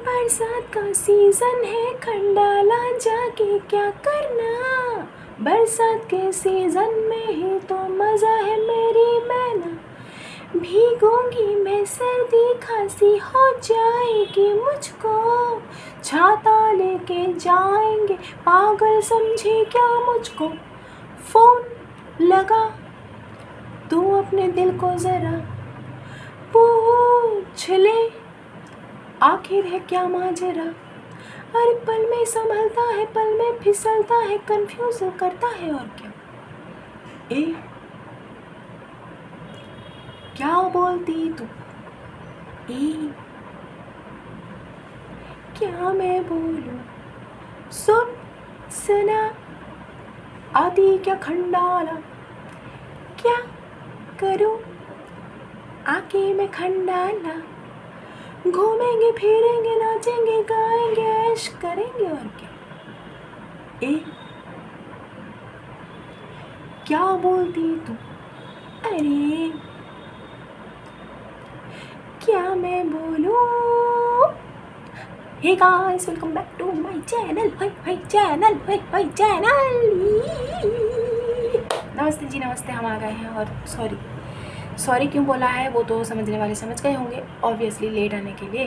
बरसात का सीजन है, खंडाला जाके क्या करना। बरसात के सीजन में ही तो मज़ा है मेरी मैना। भीगूंगी मैं, सर्दी खांसी हो जाएगी मुझको। छाता लेके जाएंगे, पागल समझे क्या मुझको। फ़ोन लगा, तू अपने दिल को ज़रा पूछ ले, आखिर है क्या माजरा। अरे पल में संभलता है, पल में फिसलता है, कंफ्यूज करता है और क्या। ए क्या बोलती तू, ए क्या मैं बोलूं, सुन सुना आती क्या खंडाला। क्या करूं आके मैं खंडाला। घूमेंगे फिरेंगे, नाचेंगे गाएंगे, ऐश करेंगे और क्या। ए क्या बोलती तू, अरे क्या मैं बोलूं। Hey guys, welcome back to my channel. नमस्ते जी, नमस्ते। हम आ गए हैं और सॉरी क्यों बोला है वो तो समझने वाले समझ गए होंगे। ऑब्वियसली लेट आने के लिए,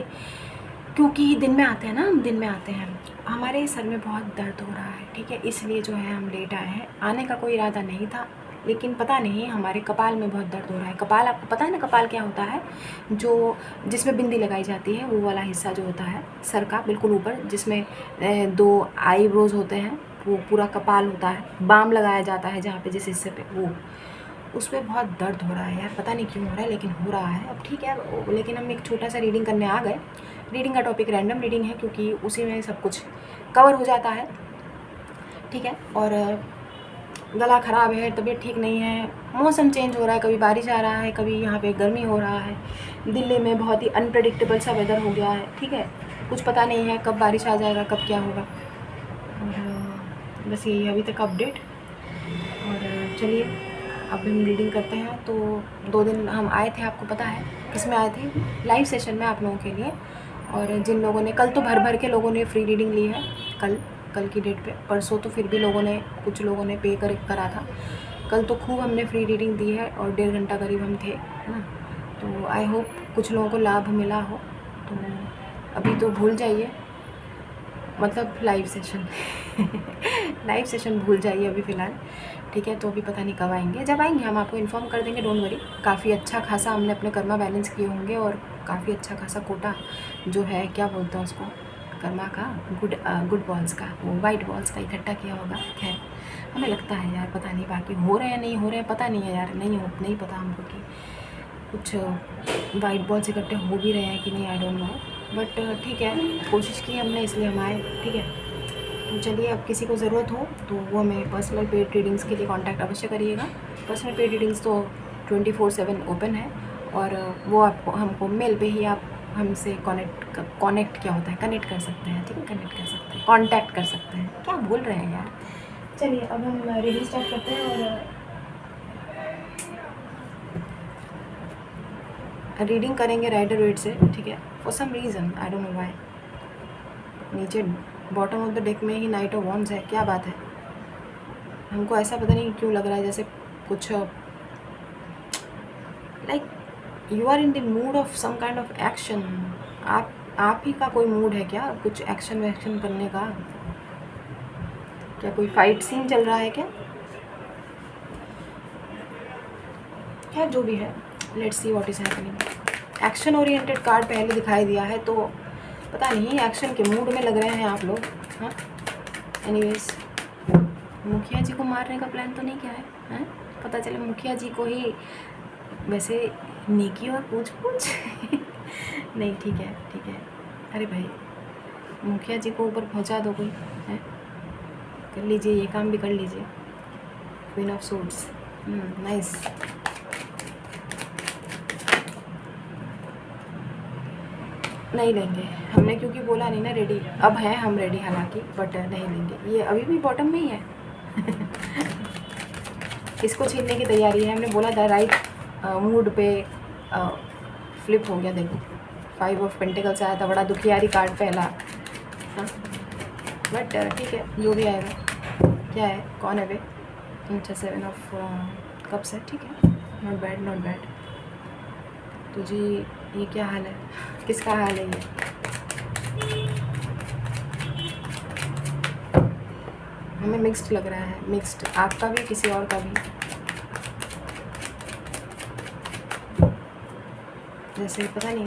क्योंकि दिन में आते हैं ना, हम दिन में आते हैं। हमारे सर में बहुत दर्द हो रहा है, ठीक है, इसलिए जो है हम लेट आए हैं। आने का कोई इरादा नहीं था, लेकिन पता नहीं हमारे कपाल में बहुत दर्द हो रहा है। कपाल, आपको पता है ना कपाल क्या होता है, जो जिसमें बिंदी लगाई जाती है, वो वाला हिस्सा जो होता है सर का बिल्कुल ऊपर, जिसमें 2 आईब्रोज होते हैं, वो पूरा कपाल होता है। बाम लगाया जाता है जहाँ पे, जिस हिस्से पे, वो उस पर बहुत दर्द हो रहा है यार। पता नहीं क्यों हो रहा है, लेकिन हो रहा है। अब ठीक है, लेकिन हम एक छोटा सा रीडिंग करने आ गए। रीडिंग का टॉपिक रैंडम रीडिंग है, क्योंकि उसी में सब कुछ कवर हो जाता है, ठीक है। और गला ख़राब है, तबीयत ठीक नहीं है, मौसम चेंज हो रहा है, कभी बारिश आ रहा है, कभी यहाँ पे गर्मी हो रहा है। दिल्ली में बहुत ही अनप्रेडिक्टेबल सा वेदर हो गया है, ठीक है। कुछ पता नहीं है कब बारिश आ जाएगा, कब क्या होगा। और बस यही अभी तक अपडेट। और चलिए अब हम रीडिंग करते हैं। तो 2 दिन हम आए थे, आपको पता है किस में आए थे, लाइव सेशन में आप लोगों के लिए। और जिन लोगों ने कल, तो भर के लोगों ने फ्री रीडिंग ली है कल की डेट पे। परसों तो फिर भी कुछ लोगों ने पे करा था। कल तो खूब हमने फ्री रीडिंग दी है और 1.5 घंटा करीब हम थे, है ना। तो आई होप कुछ लोगों को लाभ मिला हो। तो अभी तो भूल जाइए, मतलब लाइव सेशन भूल जाइए अभी फ़िलहाल, ठीक है। तो अभी पता नहीं कब आएंगे, जब आएंगे हम आपको इन्फॉर्म कर देंगे, डोंट वरी। काफ़ी अच्छा खासा हमने अपने कर्मा बैलेंस किए होंगे, और काफ़ी अच्छा खासा कोटा जो है, क्या बोलते हैं उसको, कर्मा का, गुड बॉल्स का, वो वाइट बॉल्स का इकट्ठा किया होगा। खैर हमें लगता है यार, पता नहीं बाकी हो रहे हैं नहीं हो रहे हैं, पता नहीं है यार, नहीं पता हमको कि कुछ वाइट बॉल्स इकट्ठे हो भी रहे हैं कि नहीं, आई डोंट नो। बट ठीक है, कोशिश की हमने, इसलिए हम आए, ठीक है। तो चलिए, अब किसी को ज़रूरत हो तो वो हमें पर्सनल पेड रीडिंग्स के लिए कांटेक्ट अवश्य करिएगा। पर्सनल पेड रीडिंग्स तो 24/7 ओपन है, और वो आपको, हमको मेल पे ही आप हमसे कनेक्ट क्या होता है, कनेक्ट कर सकते हैं, ठीक है, कनेक्ट कर सकते हैं, कांटेक्ट कर सकते हैं। क्या बोल रहे हैं यार। चलिए अब हम रीडिंग स्टार्ट करते हैं। और रीडिंग करेंगे राइडर वेट से, ठीक है। For some reason, I don't know why, नीचे बॉटम ऑफ द डेक में ही नाइट ऑफ वॉन्ड्स है। क्या बात है, हमको ऐसा पता नहीं क्यों लग रहा है जैसे कुछ like you are in the mood of some kind of action. आप ही का कोई मूड है क्या, कुछ एक्शन वैक्शन करने का? क्या कोई फाइट सीन चल रहा है क्या? खैर जो भी है, let's see what is happening. Action oriented card पहले दिखाई दिया है, तो पता नहीं एक्शन के मूड में लग रहे हैं आप लोग। हाँ, एनीवेज, मुखिया जी को मारने का प्लान तो नहीं किया है, हैं? पता चले मुखिया जी को ही, वैसे नेकी और पूछ नहीं, ठीक है। अरे भाई, मुखिया जी को ऊपर पहुंचा दो कोई, है, कर लीजिए, ये काम भी कर लीजिए। Queen of swords, nice. नहीं लेंगे हमने, क्योंकि बोला नहीं ना रेडी। अब हैं हम रेडी हालांकि, बट नहीं लेंगे। ये अभी भी बॉटम में ही है इसको छीनने की तैयारी है। हमने बोला था राइट मूड पे फ्लिप हो गया, देखो 5 ऑफ पेंटिकल्स आया था, बड़ा दुखियारी कार्ड पहला। हाँ बट ठीक है, जो भी आएगा। क्या है, कौन है वे? अच्छा 7 ऑफ कप्स है, ठीक है, नॉट बैड नॉट बैड। तो जी ये क्या हाल है, किसका हाल है ये? हमें मिक्स्ड लग रहा है, मिक्स्ड, आपका भी किसी और का भी। जैसे पता नहीं,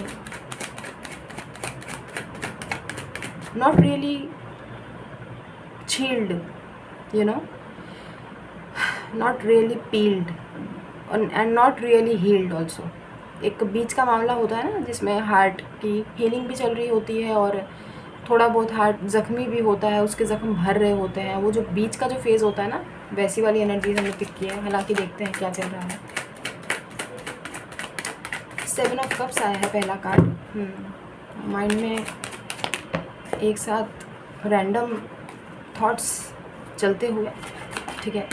not really chilled, you know, not really peeled and not really healed also। एक बीच का मामला होता है ना, जिसमें हार्ट की हीलिंग भी चल रही होती है और थोड़ा बहुत हार्ट ज़ख्मी भी होता है, उसके ज़ख्म भर रहे होते हैं। वो जो बीच का जो फेज़ होता है ना, वैसी वाली एनर्जी हमने पिक की है। हालांकि देखते हैं क्या चल रहा है। 7 ऑफ कप्स आया है पहला कार्ड। माइंड में एक साथ रैंडम थॉट्स चलते हुए, ठीक है।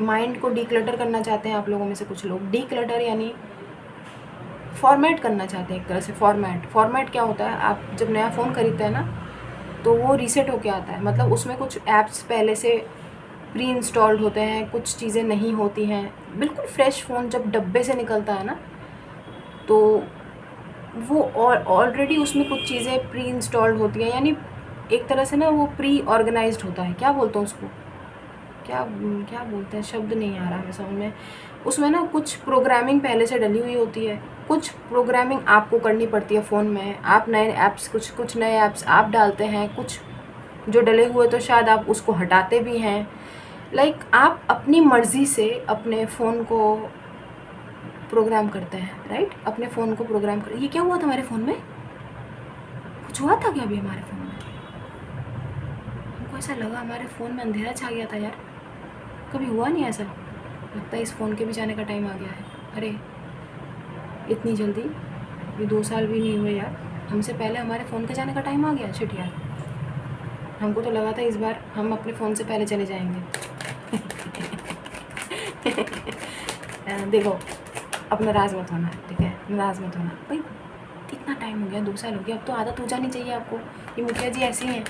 माइंड को डीक्लटर करना चाहते हैं आप लोगों में से कुछ लोग। डीक्लटर यानी फॉर्मेट करना चाहते हैं एक तरह से। फॉर्मेट क्या होता है, आप जब नया फ़ोन खरीदते हैं ना, तो वो रीसेट होके आता है। मतलब उसमें कुछ ऐप्स पहले से प्री इंस्टॉल्ड होते हैं, कुछ चीज़ें नहीं होती हैं। बिल्कुल फ्रेश फ़ोन जब डब्बे से निकलता है ना, तो वो ऑलरेडी उसमें कुछ चीज़ें प्री इंस्टॉल्ड होती हैं। यानी एक तरह से ना वो प्री ऑर्गेनाइज्ड होता है। क्या बोलते हैं उसको, क्या क्या बोलते हैं, शब्द नहीं आ रहा है समझ में। उसमें ना कुछ प्रोग्रामिंग पहले से डली हुई होती है, कुछ प्रोग्रामिंग आपको करनी पड़ती है फ़ोन में। आप नए ऐप्स, कुछ नए ऐप्स आप डालते हैं, कुछ जो डले हुए तो शायद आप उसको हटाते भी हैं। लाइक आप अपनी मर्ज़ी से अपने फ़ोन को प्रोग्राम करते हैं, राइट। अपने फ़ोन को प्रोग्राम कर। ये क्या हुआ था हमारे फ़ोन में, कुछ हुआ था क्या अभी हमारे फ़ोन में? हमको ऐसा लगा हमारे फ़ोन में अंधेरा छा गया था यार, कभी हुआ नहीं ऐसा। लगता है इस फ़ोन के भी जाने का टाइम आ गया है। अरे इतनी जल्दी, ये 2 साल भी नहीं हुए यार, हमसे पहले हमारे फ़ोन के जाने का टाइम आ गया। शिट यार, हमको तो लगा था इस बार हम अपने फ़ोन से पहले चले जाएंगे। देखो, अब नाराज़ मत होना, ठीक है, नाराज़ मत होना भाई। इतना टाइम हो गया, 2 साल हो गया, अब तो आदत हो जानी चाहिए आपको। ये मुखिया जी ऐसी हैं,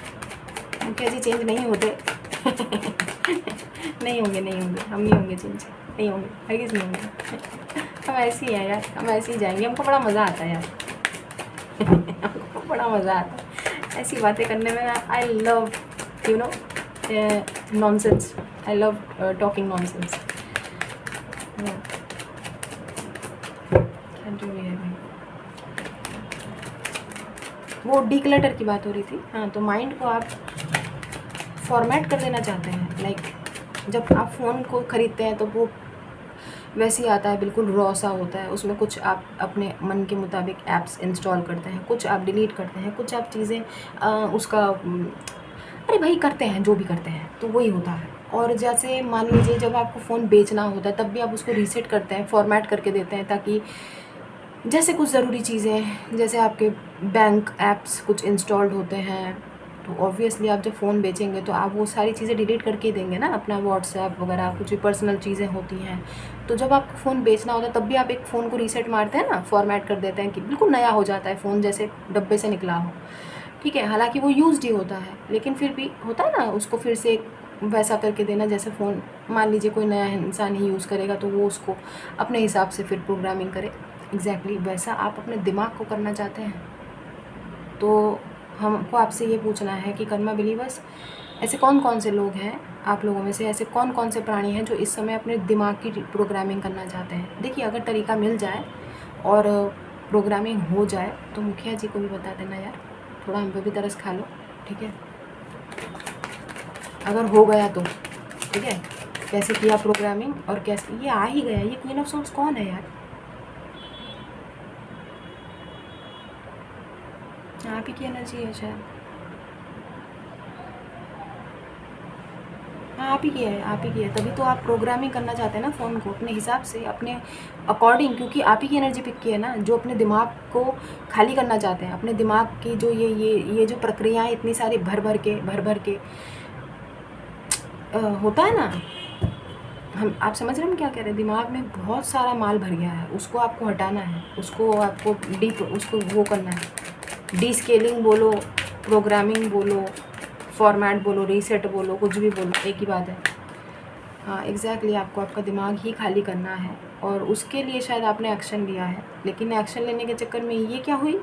मुखिया जी चेंज नहीं होते। नहीं होंगे, हम नहीं होंगे चेंज, नहीं होंगे, हरगिज़ नहीं होंगे। हम ऐसे ही हैं यार, हम ऐसे ही जाएंगे। हमको बड़ा मज़ा आता है यार। हमको बड़ा मज़ा आता है ऐसी बातें करने में। I love you know nonsense, I love talking nonsense. वो डीक्लटर की बात हो रही थी। हाँ, तो माइंड को आप फॉर्मेट कर देना चाहते हैं। लाइक जब आप फ़ोन को ख़रीदते हैं तो वो वैसे ही आता है, बिल्कुल रॉ सा होता है। उसमें कुछ आप अपने मन के मुताबिक ऐप्स इंस्टॉल करते हैं, कुछ आप डिलीट करते हैं, कुछ आप चीज़ें उसका अरे भाई करते हैं, जो भी करते हैं तो वही होता है। और जैसे मान लीजिए जब आपको फ़ोन बेचना होता है, तब भी आप उसको रीसेट करते हैं, फॉर्मेट करके देते हैं, ताकि जैसे कुछ ज़रूरी चीज़ें, जैसे आपके बैंक ऐप्स कुछ इंस्टॉल्ड होते हैं, तो ऑब्वियसली आप जब फ़ोन बेचेंगे तो आप वो सारी चीज़ें डिलीट करके देंगे ना, अपना व्हाट्सएप वगैरह कुछ भी पर्सनल चीज़ें होती हैं। तो जब आपको फ़ोन बेचना होता है तब भी आप एक फ़ोन को रीसेट मारते हैं ना, फॉर्मेट कर देते हैं कि बिल्कुल नया हो जाता है फ़ोन, जैसे डब्बे से निकला हो, ठीक है। हालांकि वो यूज्ड ही होता है, लेकिन फिर भी होता है ना, उसको फिर से वैसा करके देना जैसे फ़ोन मान लीजिए कोई नया इंसान ही यूज़ करेगा तो वो उसको अपने हिसाब से फिर प्रोग्रामिंग करे। एग्जैक्टली वैसा आप अपने दिमाग को करना चाहते हैं। तो हमको आपसे ये पूछना है कि कर्मा बिलीवर्स, ऐसे कौन कौन से लोग हैं आप लोगों में से, ऐसे कौन कौन से प्राणी हैं जो इस समय अपने दिमाग की प्रोग्रामिंग करना चाहते हैं। देखिए, अगर तरीका मिल जाए और प्रोग्रामिंग हो जाए तो मुखिया जी को भी बता देना यार, थोड़ा हम पे भी तरस खा लो, ठीक है। अगर हो गया तो ठीक है, कैसे किया प्रोग्रामिंग और कैसे ये आ ही गया। ये क्वीन ऑफ सोर्स कौन है यार? आप ही की एनर्जी है शायद। हाँ, आप ही की है, आप ही की है। तभी तो आप प्रोग्रामिंग करना चाहते हैं ना फ़ोन को अपने हिसाब से, अपने अकॉर्डिंग, क्योंकि आप ही की एनर्जी पिक की है ना, जो अपने दिमाग को खाली करना चाहते हैं। अपने दिमाग की जो ये जो प्रक्रियाएं इतनी सारी भर भर के होता है ना, हम आप समझ रहे हैं हम क्या कह रहे हैं? दिमाग में बहुत सारा माल भर गया है, उसको आपको हटाना है, उसको आपको उसको वो करना है। डी स्केलिंग बोलो, प्रोग्रामिंग बोलो, फॉर्मेट बोलो, रीसेट बोलो, कुछ भी बोलो, एक ही बात है। हाँ एग्जैक्टली, आपको आपका दिमाग ही खाली करना है और उसके लिए शायद आपने एक्शन लिया है, लेकिन एक्शन लेने के चक्कर में ये क्या हुई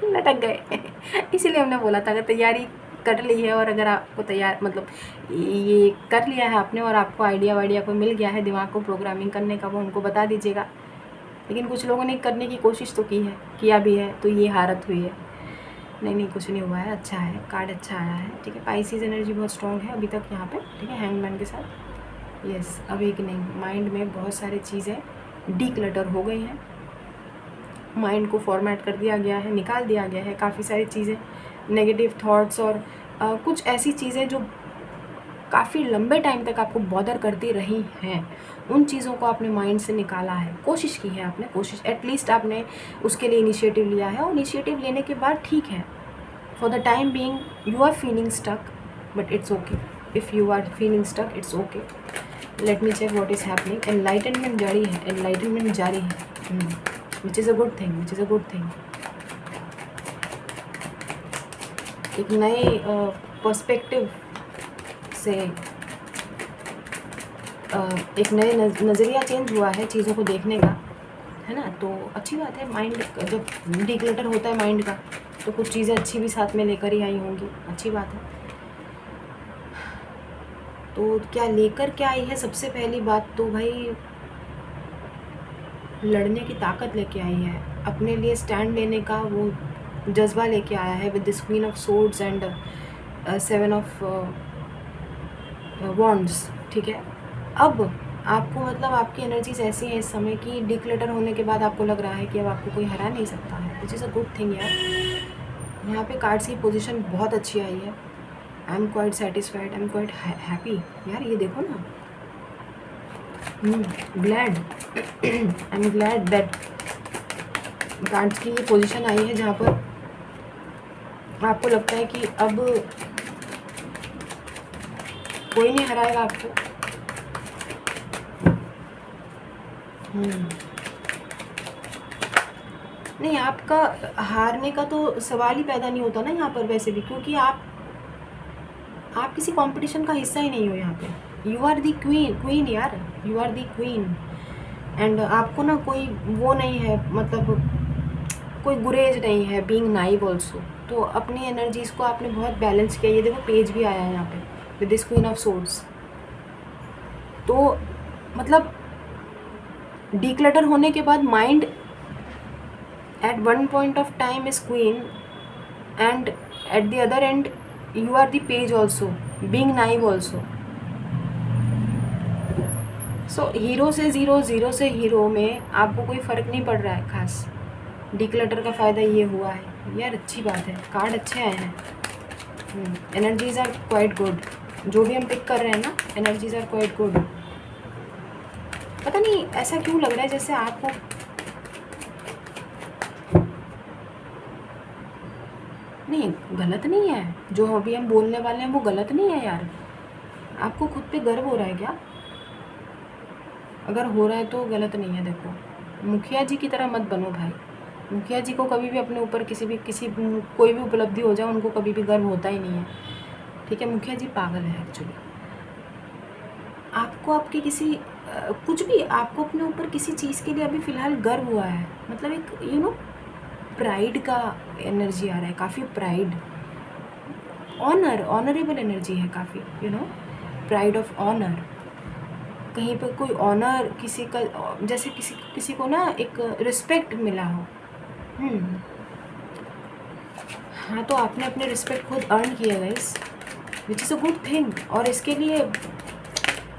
लटक गए इसीलिए हमने बोला था अगर तैयारी कर ली है और अगर आपको तैयार मतलब ये कर लिया है आपने और आपको आइडिया वाइडिया को मिल गया है दिमाग को प्रोग्रामिंग करने का, वो हमको बता दीजिएगा। लेकिन कुछ लोगों ने करने की कोशिश तो की है, किया भी है, तो ये हालत हुई है। नहीं कुछ नहीं हुआ है, अच्छा है, कार्ड अच्छा आया है, ठीक है। पाइसिस एनर्जी बहुत स्ट्रॉन्ग है अभी तक यहाँ पे, ठीक है, हैंगमैन के साथ। यस, अवेकनिंग, माइंड में बहुत सारी चीज़ें डीक्लटर हो गई हैं, माइंड को फॉर्मेट कर दिया गया है, निकाल दिया गया है काफ़ी सारी चीज़ें, नेगेटिव थॉट्स और कुछ ऐसी चीज़ें जो काफ़ी लंबे टाइम तक आपको बॉदर करती रही हैं, उन चीज़ों को आपने माइंड से निकाला है, कोशिश की है आपने, कोशिश एटलीस्ट आपने उसके लिए इनिशिएटिव लिया है। और इनिशिएटिव लेने के बाद ठीक है, for the time being you are feeling stuck, but it's okay. If you are feeling stuck it's okay. Let me check what is happening. Enlightenment जारी है, एनलाइटनमेंट जारी है, which is a good thing, which is a good thing. एक नए perspective से एक नए नज़रिया चेंज हुआ है चीज़ों को देखने का, है ना, तो अच्छी बात है। माइंड जब डिक्लटर होता है माइंड का, तो कुछ चीज़ें अच्छी भी साथ में लेकर ही आई होंगी, अच्छी बात है। तो क्या लेकर क्या आई है? सबसे पहली बात तो भाई लड़ने की ताकत लेके आई है, अपने लिए स्टैंड लेने का वो जज्बा लेके आया है with this queen of swords and 7 of wands, ठीक है। अब आपको मतलब आपकी एनर्जीज ऐसी हैं इस समय कि डिक्लटर होने के बाद आपको लग रहा है कि अब आपको कोई हरा नहीं सकता है, which is a good thing यार। यहाँ पे कार्ड्स की पोजीशन बहुत अच्छी आई है। I am quite satisfied, I am quite happy यार। ये देखो ना, glad I am glad that cards की ये पोजीशन आई है जहाँ पर आपको लगता है कि अब कोई नहीं हराएगा आपको। नहीं, आपका हारने का तो सवाल ही पैदा नहीं होता ना यहाँ पर वैसे भी, क्योंकि आप किसी कंपटीशन का हिस्सा ही नहीं हो यहाँ पे। यू आर दी क्वीन यार, you are the queen. And आपको ना कोई वो नहीं है, मतलब कोई गुरेज नहीं है बीइंग नाइव ऑल्सो। तो अपनी एनर्जीज़ को आपने बहुत बैलेंस किया। ये देखो पेज भी आया है यहाँ पे with this queen of swords. तो मतलब डिक्लटर होने के बाद mind at one point of time is queen and at the other end you are the page also, being naive also. So hero से ज़ीरो से हीरो में आपको कोई फ़र्क नहीं पड़ रहा है खास। डिक्लटर का फ़ायदा ये हुआ है यार, अच्छी बात है, कार्ड अच्छे आए हैं। एनर्जीज़ आर क्वाइट गुड, जो भी हम पिक कर रहे हैं ना, एनर्जीज़ आर क्वाइट गुड। पता नहीं ऐसा क्यों लग रहा है जैसे आपको नहीं, गलत नहीं है जो अभी हम बोलने वाले हैं, वो गलत नहीं है यार। आपको खुद पे गर्व हो रहा है क्या? अगर हो रहा है तो गलत नहीं है। देखो, मुखिया जी की तरह मत बनो भाई। मुखिया जी को कभी भी अपने ऊपर किसी कोई भी उपलब्धि हो जाए उनको कभी भी गर्व होता ही नहीं है, ठीक है। मुखिया जी पागल है एक्चुअली। आपको आपके किसी कुछ भी आपको अपने ऊपर किसी चीज़ के लिए अभी फ़िलहाल गर्व हुआ है, मतलब एक प्राइड का एनर्जी आ रहा है, काफ़ी प्राइड, ऑनरेबल एनर्जी है काफ़ी, प्राइड ऑफ ऑनर। कहीं पर कोई ऑनर किसी का, जैसे किसी को ना एक रिस्पेक्ट मिला हो। हाँ, तो आपने अपने रिस्पेक्ट खुद अर्न किया guys, which is a good thing. और इसके लिए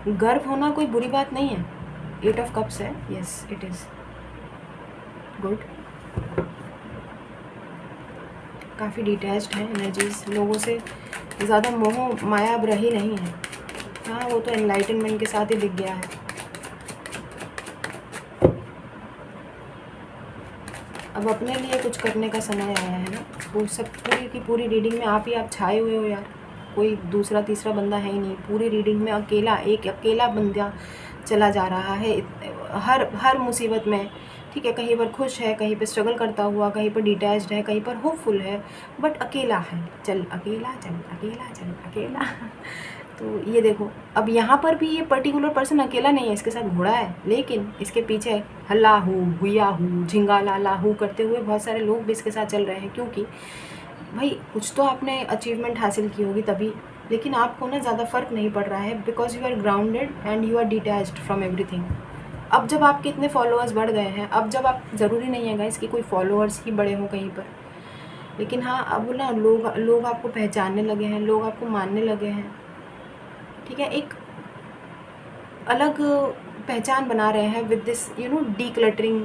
गर्व होना कोई बुरी बात नहीं है। 8 ऑफ कप्स है, यस इट इज़ गुड। काफ़ी डिटैच्ड है एनर्जीज, लोगों से ज़्यादा मोह माया अब रही नहीं है। हाँ, वो तो एनलाइटनमेंट के साथ ही दिख गया है। अब अपने लिए कुछ करने का समय आया है ना। वो सब पूरी की पूरी रीडिंग में आप छाए हुए हो यार। कोई दूसरा तीसरा बंदा है ही नहीं। पूरी रीडिंग में एक अकेला बंदा चला जा रहा है हर मुसीबत में, ठीक है। कहीं पर खुश है, कहीं पर स्ट्रगल करता हुआ, कहीं पर डिटैच्ड है, कहीं पर होपफुल है, बट अकेला है। चल अकेला, चल अकेला, चल अकेला। तो ये देखो, अब यहाँ पर भी ये पर्टिकुलर पर्सन अकेला नहीं है, इसके साथ घोड़ा है, लेकिन इसके पीछे हल्ला हू, हुआ हू, झिंगा लाला हू करते हुए बहुत सारे लोग भी इसके साथ चल रहे हैं। क्योंकि भाई कुछ तो आपने अचीवमेंट हासिल की होगी तभी, लेकिन आपको ना ज़्यादा फ़र्क नहीं पड़ रहा है, because you are grounded and you are detached from everything. अब जब आपके इतने फॉलोअर्स बढ़ गए हैं, अब जब आप, ज़रूरी नहीं है गाइस कि कोई फॉलोअर्स ही बड़े हों कहीं पर, लेकिन हाँ अब ना लोग आपको पहचानने लगे हैं, लोग आपको मानने लगे हैं, ठीक है। एक अलग पहचान बना रहे हैं विद दिस डीक्लटरिंग।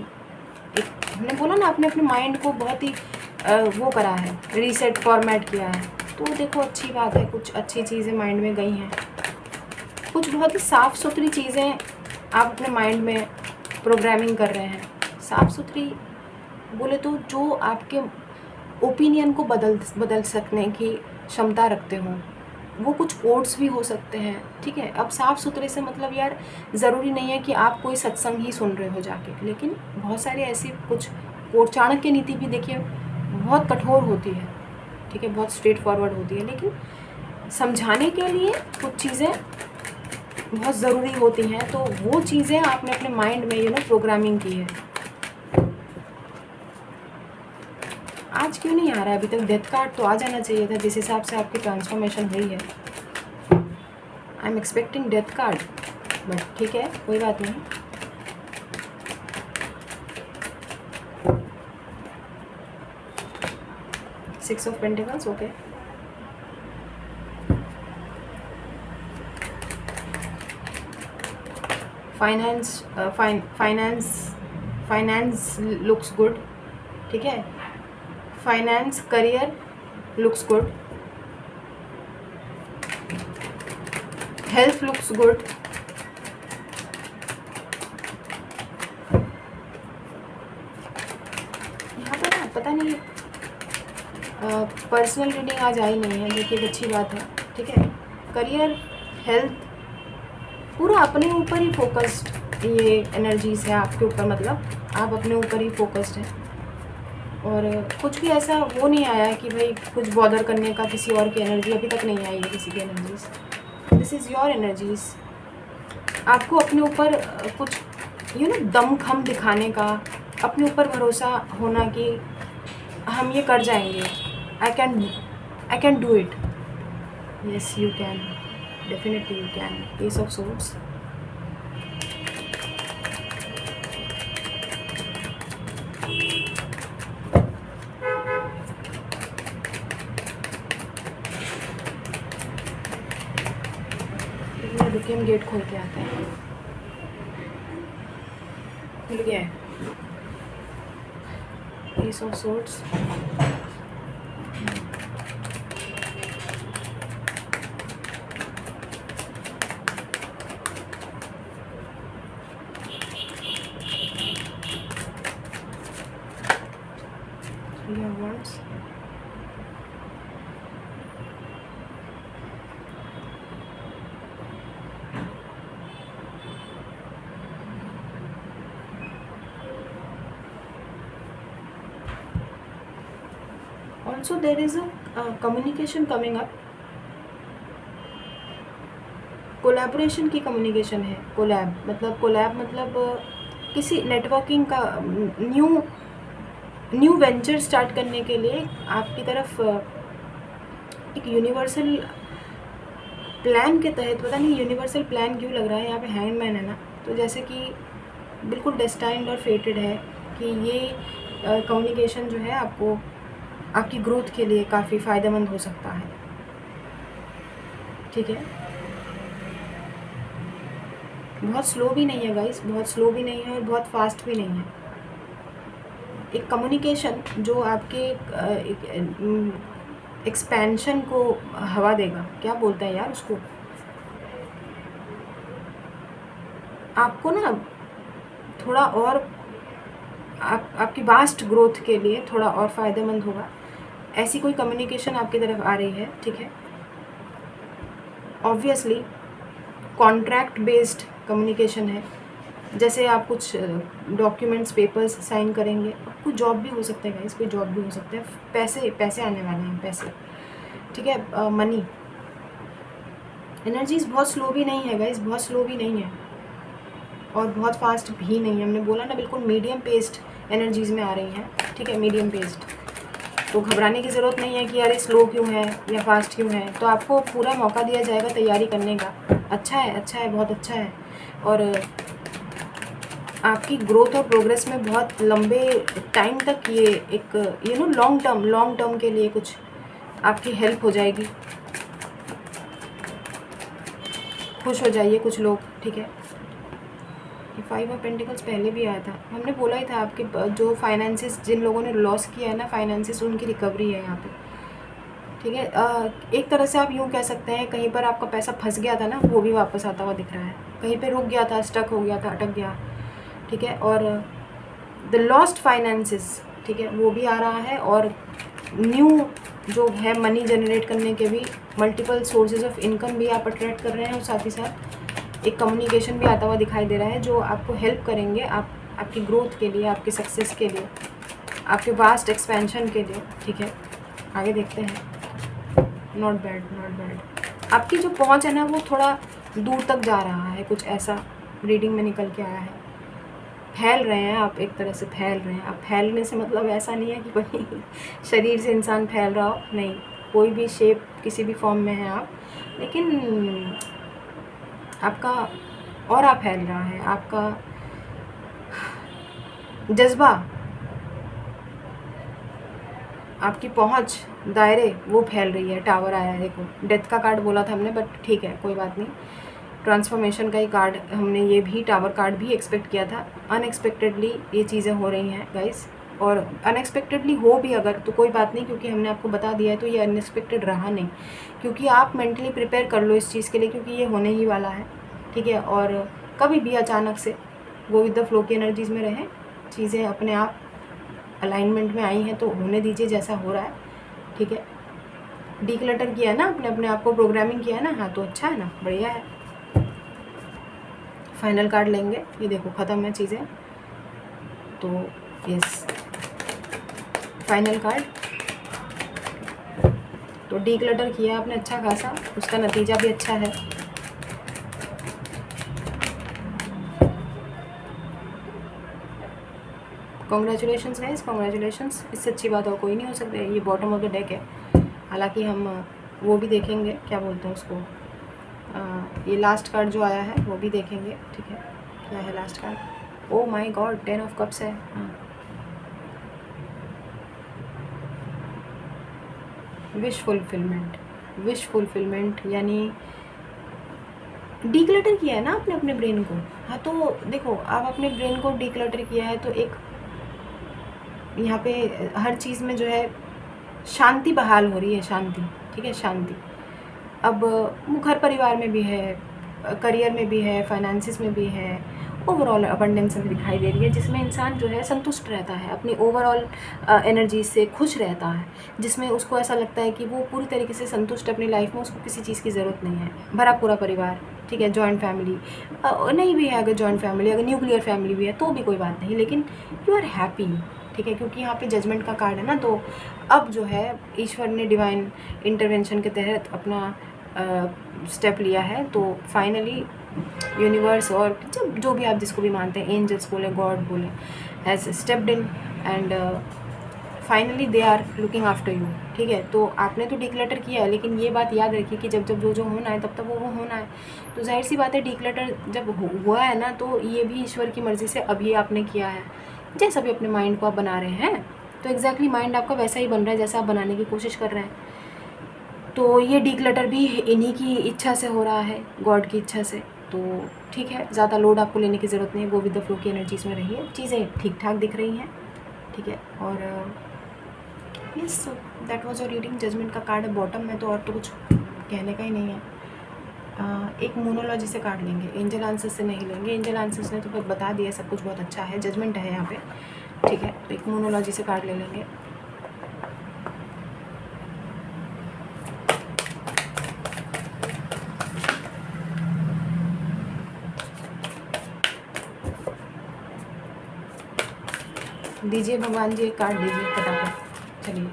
एक हमने बोला ना, आपने अपने माइंड को बहुत ही वो करा है, रीसेट फॉर्मेट किया है। तो देखो अच्छी बात है, कुछ अच्छी चीज़ें माइंड में गई हैं, कुछ बहुत ही साफ़ सुथरी चीज़ें आप अपने माइंड में प्रोग्रामिंग कर रहे हैं। साफ़ सुथरी बोले तो जो आपके ओपिनियन को बदल सकने की क्षमता रखते हों, वो कुछ कोट्स भी हो सकते हैं, ठीक है। अब साफ़ सुथरे से मतलब यार ज़रूरी नहीं है कि आप कोई सत्संग ही सुन रहे हो जाके, लेकिन बहुत सारे ऐसी कुछ कोट, चाणक्य नीति भी देखिए बहुत कठोर होती है, ठीक है, बहुत स्ट्रेट फॉरवर्ड होती है, लेकिन समझाने के लिए कुछ चीज़ें बहुत ज़रूरी होती हैं। तो वो चीज़ें आपने अपने माइंड में प्रोग्रामिंग की है। आज क्यों नहीं आ रहा है अभी तक? डेथ कार्ड तो आ जाना चाहिए था, जिस हिसाब से आपकी ट्रांसफॉर्मेशन हुई है। I am expecting death card, but ठीक है, कोई बात नहीं। Six of pentacles, okay. Finance looks good, ठीक है। Finance career looks good, health looks good, यहाँ पर ना पता नहीं पर्सनल रीडिंग आज आई नहीं है, जो कि एक अच्छी बात है, ठीक है। करियर, हेल्थ, पूरा अपने ऊपर ही फोकस्ड ये एनर्जीज है आपके ऊपर, मतलब आप अपने ऊपर ही फोकस्ड हैं, और कुछ भी ऐसा वो नहीं आया है कि भाई कुछ बॉदर करने का किसी और की एनर्जी अभी तक नहीं आई है, किसी की energies. This is your energies. आपको अपने ऊपर कुछ दमखम दिखाने का, अपने ऊपर भरोसा होना कि हम ये कर जाएंगे, I can do it. Yes you can, definitely you can. S of swords, रुकिए हम गेट खोल के आते हैं। खुल गया है। S of swords, Three of Wands, also there is a communication coming up, collaboration की कम्युनिकेशन है। कोलैब मतलब किसी नेटवर्किंग का न्यू वेंचर स्टार्ट करने के लिए आपकी तरफ एक यूनिवर्सल प्लान के तहत, पता नहीं यूनिवर्सल प्लान क्यों लग रहा है, यहाँ पे हैंगमैन है ना, तो जैसे कि बिल्कुल डेस्टाइन्ड और फेटेड है कि ये कम्युनिकेशन जो है आपको आपकी ग्रोथ के लिए काफ़ी फ़ायदेमंद हो सकता है, ठीक है। बहुत स्लो भी नहीं है गाइस, बहुत स्लो भी नहीं है और बहुत फास्ट भी नहीं है। एक कम्युनिकेशन जो आपके एक्सपेंशन को हवा देगा, क्या बोलते हैं यार उसको, आपको ना थोड़ा और आपकी वास्ट ग्रोथ के लिए थोड़ा और फ़ायदेमंद होगा। ऐसी कोई कम्युनिकेशन आपकी तरफ आ रही है, ठीक है। ऑब्वियसली कॉन्ट्रैक्ट बेस्ड कम्युनिकेशन है। जैसे आप कुछ डॉक्यूमेंट्स पेपर्स साइन करेंगे, कुछ जॉब भी हो सकता है गाइस, कोई जॉब भी हो सकता है, पैसे पैसे आने वाले हैं, पैसे, ठीक है, मनी। एनर्जीज बहुत स्लो भी नहीं है गाइस, बहुत स्लो भी नहीं है और बहुत फास्ट भी नहीं है। हमने बोला ना, बिल्कुल मीडियम पेस्ड एनर्जीज में आ रही हैं, ठीक है, मीडियम पेस्ड। तो घबराने की ज़रूरत नहीं है कि यार स्लो क्यों है या फास्ट क्यों है। तो आपको पूरा मौका दिया जाएगा तैयारी करने का। अच्छा है, अच्छा है, बहुत अच्छा है। और आपकी ग्रोथ और प्रोग्रेस में बहुत लंबे टाइम तक ये एक लॉन्ग टर्म के लिए कुछ आपकी हेल्प हो जाएगी। खुश हो जाइए कुछ लोग, ठीक है। ये 5 ऑफ पेंटिकल्स पहले भी आया था, हमने बोला ही था आपके जो फाइनेंसिस, जिन लोगों ने लॉस किया है ना फाइनेंसिस, उनकी रिकवरी है यहाँ पे, ठीक है। एक तरह से आप यूँ कह सकते हैं, कहीं पर आपका पैसा फंस गया था ना, वो भी वापस आता हुआ दिख रहा है। कहीं पे रुक गया था, स्टक हो गया था, अटक गया, ठीक है। और द लॉस्ट फाइनेंसिस, ठीक है, वो भी आ रहा है। और न्यू जो है मनी जनरेट करने के भी मल्टीपल सोर्सेज ऑफ इनकम भी आप अट्रैक्ट कर रहे हैं। और साथ ही साथ एक कम्युनिकेशन भी आता हुआ दिखाई दे रहा है, जो आपको हेल्प करेंगे आपकी ग्रोथ के लिए, आपके सक्सेस के लिए, आपके वास्ट एक्सपेंशन के लिए, ठीक है। आगे देखते हैं। Not bad, not bad. आपकी जो पहुंच है ना, वो थोड़ा दूर तक जा रहा है, कुछ ऐसा रीडिंग में निकल के आया है। फैल रहे हैं आप, एक तरह से फैल रहे हैं आप। फैलने से मतलब ऐसा नहीं है कि कोई शरीर से इंसान फैल रहा हो, नहीं, कोई भी शेप, किसी भी फॉर्म में है आप, लेकिन आपका ऑरा फैल रहा है, आपका जज्बा, आपकी पहुंच, दायरे, वो फैल रही है। टावर आया है, देखो डेथ का कार्ड बोला था हमने, बट ठीक है, कोई बात नहीं। ट्रांसफॉर्मेशन का ही कार्ड, हमने ये भी टावर कार्ड भी एक्सपेक्ट किया था। अनएक्सपेक्टेडली ये चीज़ें हो रही हैं गाइस, और अनएक्सपेक्टेडली हो भी अगर तो कोई बात नहीं, क्योंकि हमने आपको बता दिया है, तो ये अनएक्सपेक्टेड रहा नहीं, क्योंकि आप मेंटली प्रिपेयर कर लो इस चीज़ के लिए, क्योंकि ये होने ही वाला है, ठीक है। और कभी भी अचानक से गो विद द फ्लो की एनर्जीज़ में रहें, चीज़ें अपने आप अलाइनमेंट में आई हैं तो होने दीजिए जैसा हो रहा है, ठीक है। डीक्लटर किया है ना आपने, अपने आप को प्रोग्रामिंग किया है ना, हाँ, तो अच्छा है ना, बढ़िया है। फाइनल कार्ड लेंगे, ये देखो ख़त्म है चीज़ें, तो यस, फाइनल कार्ड। तो डीक्लटर किया आपने अच्छा खासा, उसका नतीजा भी अच्छा है। Congratulations guys, congratulations. इससे अच्छी बात और कोई नहीं हो सकती। ये बॉटम ऑफ द डेक है, हालांकि हम वो भी देखेंगे, क्या बोलते हैं उसको, ये लास्ट कार्ड जो आया है वो भी देखेंगे, ठीक है। क्या है last card? Oh my God, 10 of cups है। हाँ, विश फुलफिलमेंट, विश फुलफिलमेंट, यानी डीक्लटर किया है ना आपने अपने ब्रेन को। हाँ, तो देखो आप अपने ब्रेन को डीक्लटर किया है, तो एक यहाँ पे हर चीज़ में जो है शांति बहाल हो रही है, शांति, ठीक है, शांति। अब वो घर परिवार में भी है, करियर में भी है, फाइनेंसिस में भी है, ओवरऑल अबंडेंस में दिखाई दे रही है, जिसमें इंसान जो है संतुष्ट रहता है, अपनी ओवरऑल एनर्जी से खुश रहता है, जिसमें उसको ऐसा लगता है कि वो पूरी तरीके से संतुष्ट है अपनी लाइफ में, उसको किसी चीज़ की ज़रूरत नहीं है। भरा पूरा परिवार, ठीक है, जॉइंट फैमिली नहीं भी है, अगर जॉइंट फैमिली, अगर न्यूक्लियर फैमिली भी है तो भी कोई बात नहीं, लेकिन यू आर हैप्पी, ठीक है, क्योंकि यहाँ पे जजमेंट का कार्ड है ना। तो अब जो है ईश्वर ने डिवाइन इंटरवेंशन के तहत अपना स्टेप लिया है, तो फाइनली यूनिवर्स और जो भी आप जिसको भी मानते हैं, एंजल्स बोले, गॉड बोले, has stepped in and finally they are looking after you, ठीक है। तो आपने तो डिक्लटर किया है, लेकिन ये बात याद रखिए कि जब जब जो होना है तब तब वो होना है। तो जाहिर सी बात है, डिक्लटर जब हुआ है ना, तो ये भी ईश्वर की मर्ज़ी से अभी आपने किया है। जैसा भी अपने माइंड को आप बना रहे हैं, तो एग्जैक्टली माइंड आपका वैसा ही बन रहा है जैसा आप बनाने की कोशिश कर रहे हैं। तो ये डीक्लटर भी इन्हीं की इच्छा से हो रहा है, गॉड की इच्छा से। तो ठीक है, ज़्यादा लोड आपको लेने की ज़रूरत नहीं है, गो विद द फ्लो की एनर्जीज़ में रहिए, चीज़ें ठीक ठाक दिख रही हैं, ठीक है। और yes, that was your reading. Judgement का कार्ड है बॉटम में, तो और तो कुछ कहने का ही नहीं है। एक मोनोलॉजी से कार्ड लेंगे, एंजल आंसर्स से नहीं लेंगे। एंजल आंसर्स ने तो फिर बता दिया सब कुछ बहुत अच्छा है, जजमेंट है यहाँ पे, ठीक है। तो एक मोनोलॉजी से कार्ड ले लेंगे। दीजिए भगवान जी, एक कार्ड दीजिए फटाफट। चलिए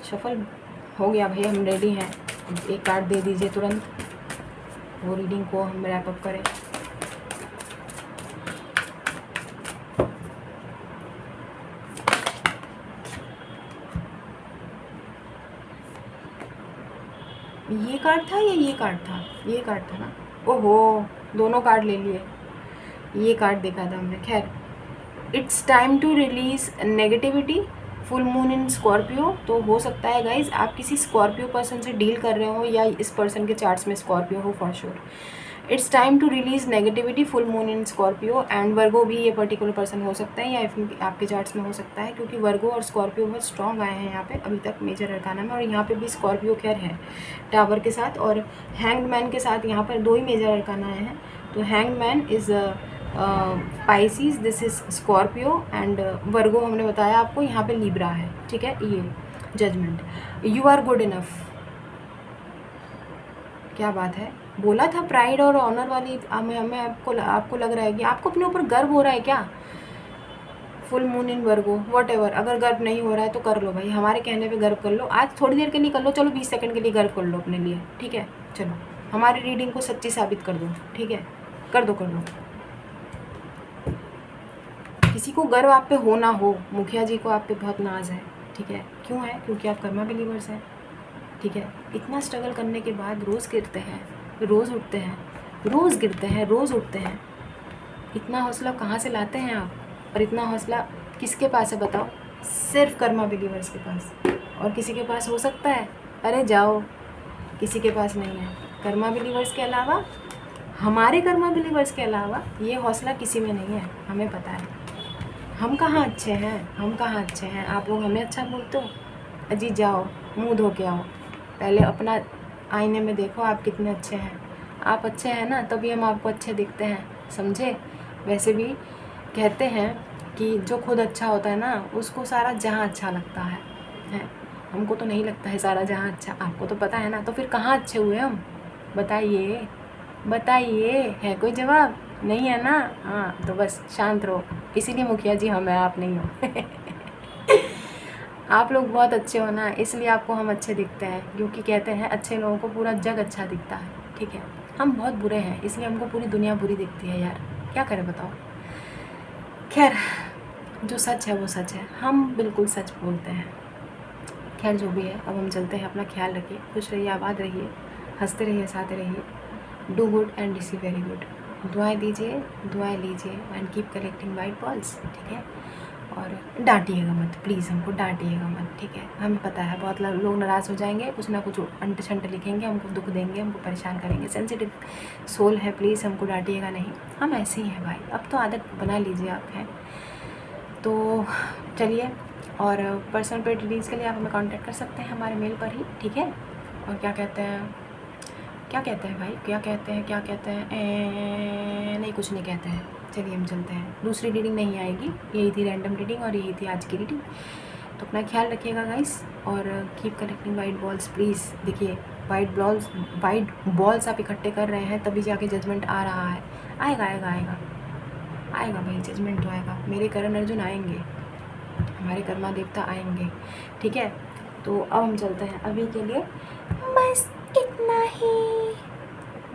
सफल हो गया भाई, हम रेडी हैं। एक कार्ड दे दीजिए तुरंत, वो रीडिंग को हम रैप अप करें। ये कार्ड था या ये कार्ड था? ये कार्ड था ना? ओहो, दोनों कार्ड ले लिए। ये कार्ड देखा था हमने। खैर, it's time to release negativity, full moon in Scorpio. तो हो सकता है गाइज आप किसी स्कॉर्पियो पर्सन से डील कर रहे हो, या इस पर्सन के चार्ट्स में स्कॉर्पियो हो for sure. It's time to release negativity, full moon in Scorpio and Virgo भी ये पर्टिकुलर पर्सन हो सकता है, या आपके चार्ट्स में हो सकता है, क्योंकि वर्गो और स्कॉर्पियो बहुत स्ट्रॉन्ग आए हैं यहाँ पे अभी तक मेजर अरकाना में। और यहाँ पे भी स्कॉर्पियो खैर है टावर के साथ, और हैंग्ड मैन के साथ यहाँ पर 2 ही मेजर अरकाना आए हैं। तो hanged man is Pisces, this is Scorpio and वर्गो हमने बताया आपको, यहाँ पे लिब्रा है। ठीक है, ये judgement, you are good enough. क्या बात है, बोला था प्राइड और ऑनर वाली। हमें आपको लग रहा है कि आपको अपने ऊपर गर्व हो रहा है क्या? Full moon in Virgo, what ever. अगर गर्व नहीं हो रहा है तो कर लो भाई, हमारे कहने पे गर्व कर लो। आज थोड़ी देर के लिए कर लो, चलो 20 सेकंड के लिए गर्व कर लो अपने लिए। ठीक है, चलो हमारी रीडिंग को सच्ची साबित कर दो। ठीक है, कर दो कर दो। किसी को गर्व आप पे हो ना हो, मुखिया जी को आप पे बहुत नाज है। ठीक है, क्यों है? क्योंकि आप कर्मा बिलीवर्स हैं। ठीक है, इतना स्ट्रगल करने के बाद रोज़ गिरते हैं, रोज़ उठते हैं, रोज़ गिरते हैं, रोज़ उठते हैं। इतना हौसला कहाँ से लाते हैं आप? और इतना हौसला किसके पास है बताओ? सिर्फ कर्मा बिलीवर्स के पास। और किसी के पास हो सकता है? अरे जाओ, किसी के पास नहीं है। कर्मा बिलीवर्स के अलावा, हमारे कर्मा बिलीवर्स के अलावा ये हौसला किसी में नहीं है, हमें पता है। हम कहाँ अच्छे हैं, हम कहाँ अच्छे हैं? आप लोग हमें अच्छा बोलते हो? अजी जाओ, मुँह धो के आओ, पहले अपना आईने में देखो आप कितने अच्छे हैं। आप अच्छे हैं ना, तभी हम आपको अच्छे दिखते हैं, समझे? वैसे भी कहते हैं कि जो खुद अच्छा होता है ना, उसको सारा जहाँ अच्छा लगता है। हमको तो नहीं लगता है सारा जहाँ अच्छा, आपको तो पता है ना। तो फिर कहाँ अच्छे हुए हम? बताइए बताइए, है कोई जवाब? नहीं है ना? हाँ, तो बस शांत रहो। इसीलिए मुखिया जी हम हैं, आप नहीं हो। आप लोग बहुत अच्छे हो ना, इसलिए आपको हम अच्छे दिखते हैं, क्योंकि कहते हैं अच्छे लोगों को पूरा जग अच्छा दिखता है। ठीक है, हम बहुत बुरे हैं, इसलिए हमको पूरी दुनिया बुरी दिखती है यार, क्या करें बताओ। खैर, जो सच है वो सच है, हम बिल्कुल सच बोलते हैं। खैर जो भी है, अब हम चलते हैं। अपना ख्याल रखिए, खुश रहिए, आबाद रहिए, हंसते रहिए, हंसाते रहिए। Do good and receive very good. दुआएं दीजिए, दुआएं लीजिए and keep collecting white balls. ठीक है, और डांटिएगा मत प्लीज़, हमको डांटिएगा मत। ठीक है, हमें पता है बहुत लोग नाराज़ हो जाएंगे, कुछ ना कुछ अंट शंट लिखेंगे, हमको दुख देंगे, हमको परेशान करेंगे। सेंसिटिव सोल है, प्लीज़ हमको डांटिएगा नहीं, हम ऐसे ही हैं भाई। अब तो आदत बना लीजिए आप हैं तो। चलिए, और पर्सनल पे डिटेल्स के लिए आप हमें कांटेक्ट कर सकते हैं हमारे मेल पर ही। ठीक है, और क्या कहते हैं भाई, क्या कहते हैं नहीं, कुछ नहीं कहते हैं। चलिए हम चलते हैं, दूसरी रीडिंग नहीं आएगी, यही थी रैंडम रीडिंग और यही थी आज की रीडिंग। तो अपना ख्याल रखिएगा गाइस, और keep collecting white balls please. देखिए, वाइट बॉल्स आप इकट्ठे कर रहे हैं, तभी जाके जजमेंट आ रहा है। आएगा भाई, जजमेंट तो आएगा। मेरे करण अर्जुन आएंगे, हमारे कर्मा देवता आएंगे। ठीक है, तो अब हम चलते हैं, अभी के लिए बस इतना ही।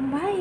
बाय।